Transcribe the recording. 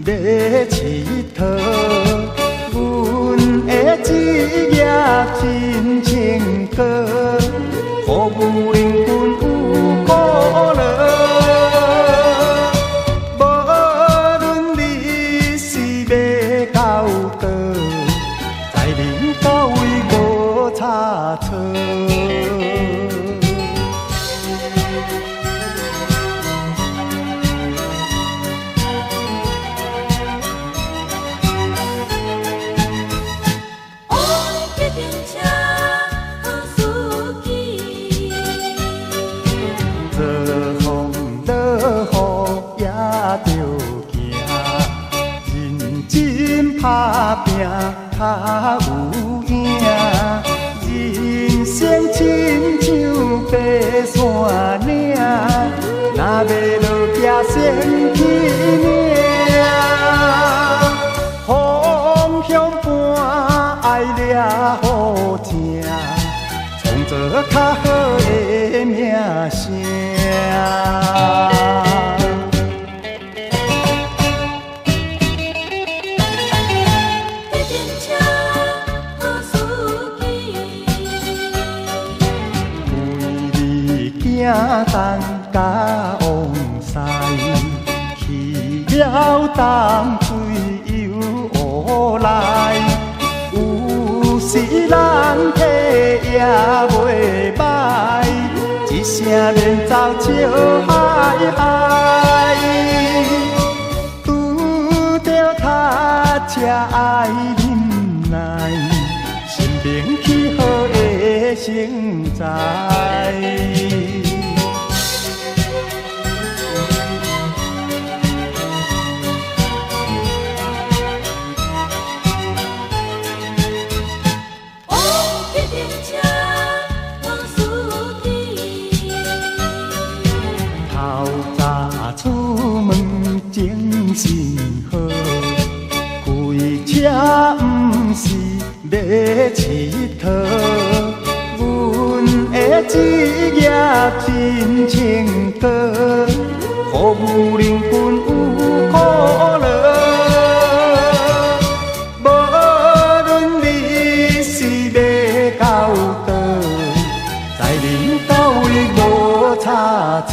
要佚佗。阮的职业真情歌，乎有灵魂有苦乐。无论你是要到倒，在恁到位无差错。打拼较有影，人生亲像爬山岭，若要落行先去领。方向盘爱抓好正，创造较好的名声。行东甲往西，去了东水又乌来。有时人体也袂歹，一声连走笑嗨嗨。拄着塞车爱忍耐，心平气和的成才。出门精神好，开车不是要佚佗。阮的职业真情歌，乎有灵魂有苦乐。无论你是要到倒，在恁到位无差错。